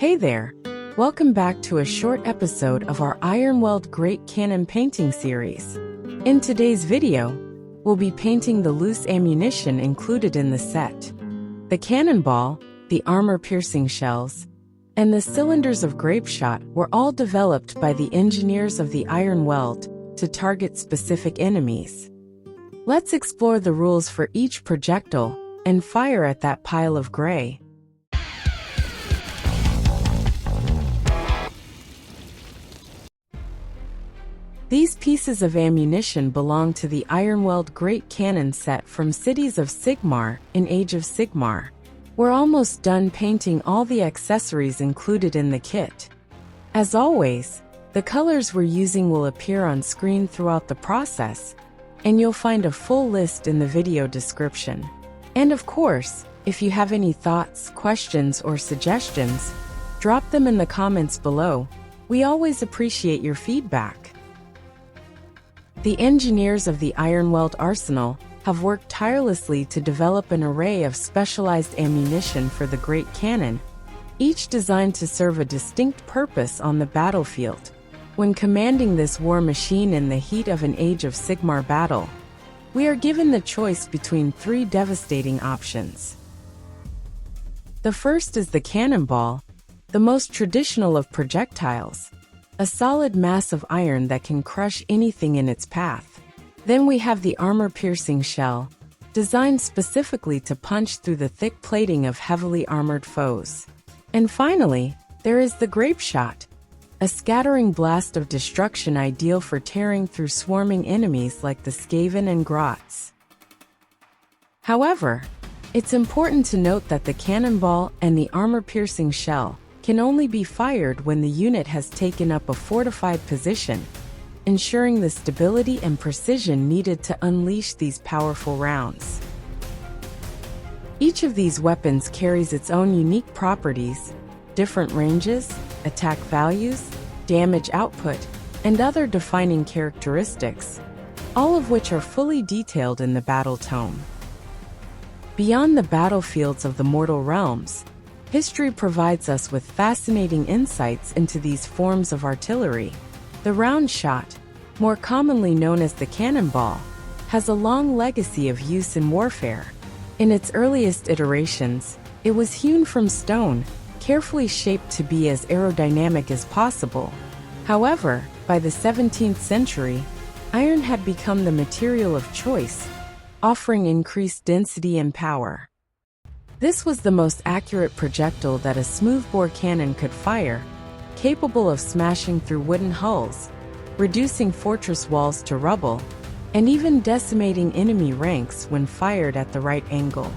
Hey there! Welcome back to a short episode of our Ironweld Great Cannon painting series. In today's video, we'll be painting the loose ammunition included in the set. The cannonball, the armor-piercing shells, and the cylinders of grapeshot were all developed by the engineers of the Ironweld to target specific enemies. Let's explore the rules for each projectile and fire at that pile of gray. These pieces of ammunition belong to the Ironweld Great Cannon set from Cities of Sigmar in Age of Sigmar. We're almost done painting all the accessories included in the kit. As always, the colors we're using will appear on screen throughout the process, and you'll find a full list in the video description. And of course, if you have any thoughts, questions, or suggestions, drop them in the comments below. We always appreciate your feedback. The engineers of the Ironweld arsenal have worked tirelessly to develop an array of specialized ammunition for the Great Cannon, each designed to serve a distinct purpose on the battlefield. When commanding this war machine in the heat of an Age of Sigmar battle, we are given the choice between three devastating options. The first is the cannonball, the most traditional of projectiles, a solid mass of iron that can crush anything in its path. Then we have the armor-piercing shell, designed specifically to punch through the thick plating of heavily armored foes. And finally, there is the grapeshot, a scattering blast of destruction ideal for tearing through swarming enemies like the Skaven and Grots. However, it's important to note that the cannonball and the armor-piercing shell can only be fired when the unit has taken up a fortified position, ensuring the stability and precision needed to unleash these powerful rounds. Each of these weapons carries its own unique properties, different ranges, attack values, damage output, and other defining characteristics, all of which are fully detailed in the battle tome. Beyond the battlefields of the mortal realms, history provides us with fascinating insights into these forms of artillery. The round shot, more commonly known as the cannonball, has a long legacy of use in warfare. In its earliest iterations, it was hewn from stone, carefully shaped to be as aerodynamic as possible. However, by the 17th century, iron had become the material of choice, offering increased density and power. This was the most accurate projectile that a smoothbore cannon could fire, capable of smashing through wooden hulls, reducing fortress walls to rubble, and even decimating enemy ranks when fired at the right angle.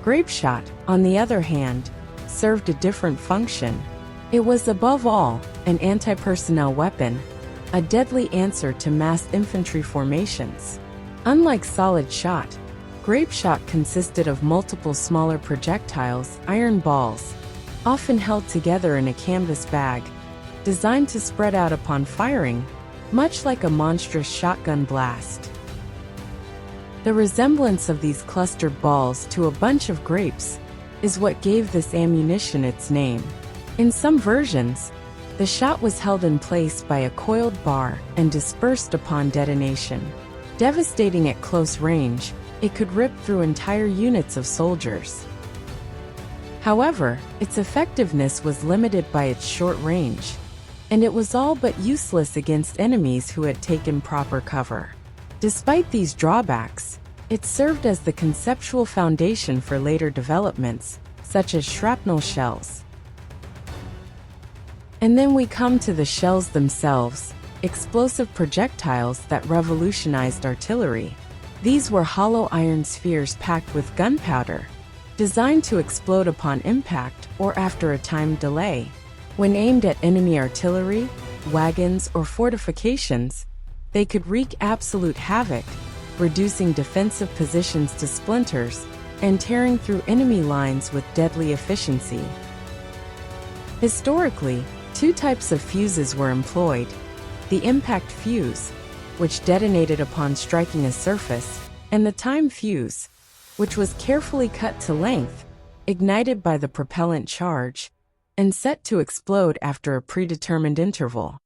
Grapeshot, on the other hand, served a different function. It was above all an anti-personnel weapon, a deadly answer to massed infantry formations. Unlike solid shot, grapeshot consisted of multiple smaller projectiles, iron balls, often held together in a canvas bag, designed to spread out upon firing, much like a monstrous shotgun blast. The resemblance of these clustered balls to a bunch of grapes is what gave this ammunition its name. In some versions, the shot was held in place by a coiled bar and dispersed upon detonation. Devastating at close range, it could rip through entire units of soldiers. However, its effectiveness was limited by its short range, and it was all but useless against enemies who had taken proper cover. Despite these drawbacks, it served as the conceptual foundation for later developments, such as shrapnel shells. And then we come to the shells themselves, explosive projectiles that revolutionized artillery. These were hollow iron spheres packed with gunpowder, designed to explode upon impact or after a timed delay. When aimed at enemy artillery, wagons, or fortifications, they could wreak absolute havoc, reducing defensive positions to splinters and tearing through enemy lines with deadly efficiency. Historically, two types of fuses were employed: the impact fuse, which detonated upon striking a surface, and the time fuse, which was carefully cut to length, ignited by the propellant charge, and set to explode after a predetermined interval.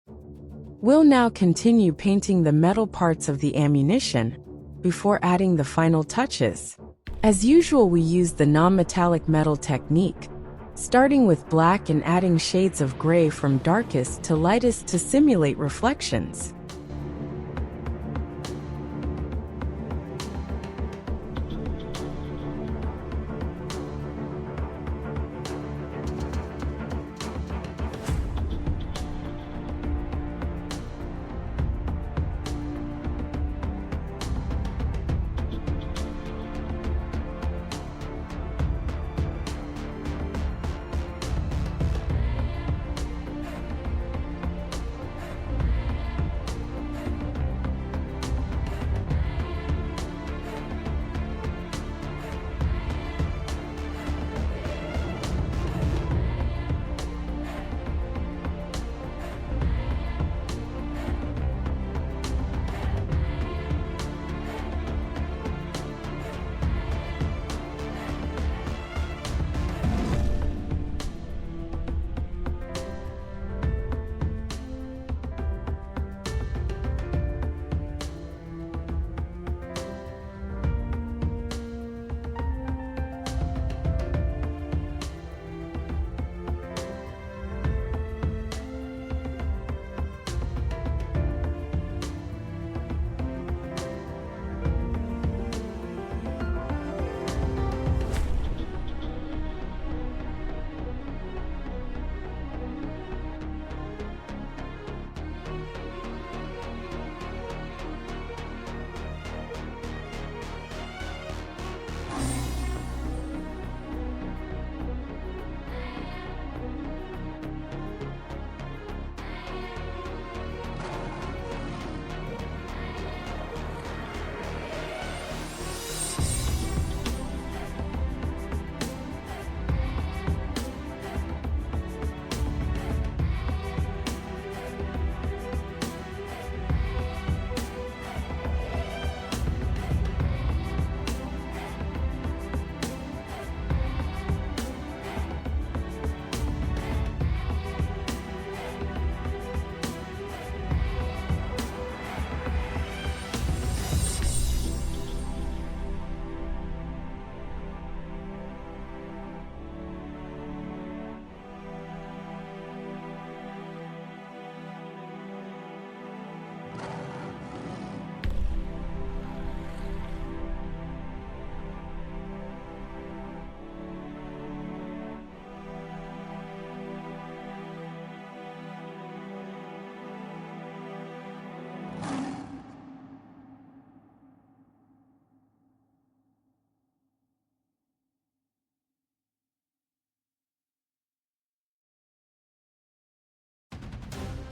We'll now continue painting the metal parts of the ammunition before adding the final touches. As usual, we use the non-metallic metal technique, starting with black and adding shades of gray from darkest to lightest to simulate reflections.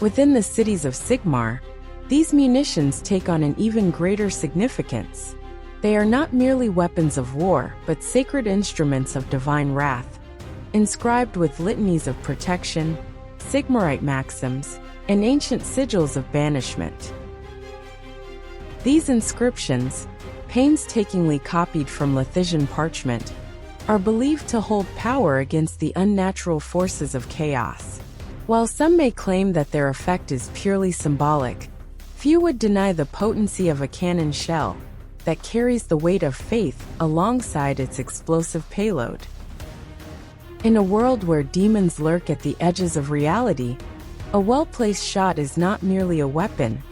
Within the Cities of Sigmar, these munitions take on an even greater significance. They are not merely weapons of war, but sacred instruments of divine wrath, inscribed with litanies of protection, Sigmarite maxims, and ancient sigils of banishment. These inscriptions, painstakingly copied from Lethisian parchment, are believed to hold power against the unnatural forces of chaos. While some may claim that their effect is purely symbolic, few would deny the potency of a cannon shell that carries the weight of faith alongside its explosive payload. In a world where demons lurk at the edges of reality, a well-placed shot is not merely a weapon,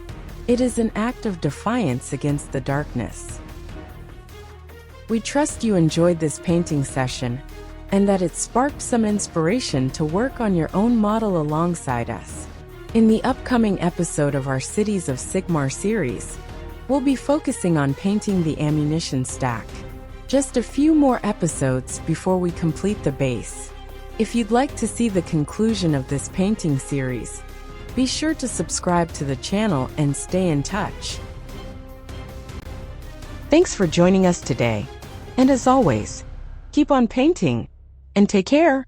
it is an act of defiance against the darkness. We trust you enjoyed this painting session, and that it sparked some inspiration to work on your own model alongside us. In the upcoming episode of our Cities of Sigmar series, we'll be focusing on painting the ammunition stack. Just a few more episodes before we complete the base. If you'd like to see the conclusion of this painting series, be sure to subscribe to the channel and stay in touch. Thanks for joining us today, and as always, keep on painting, and take care!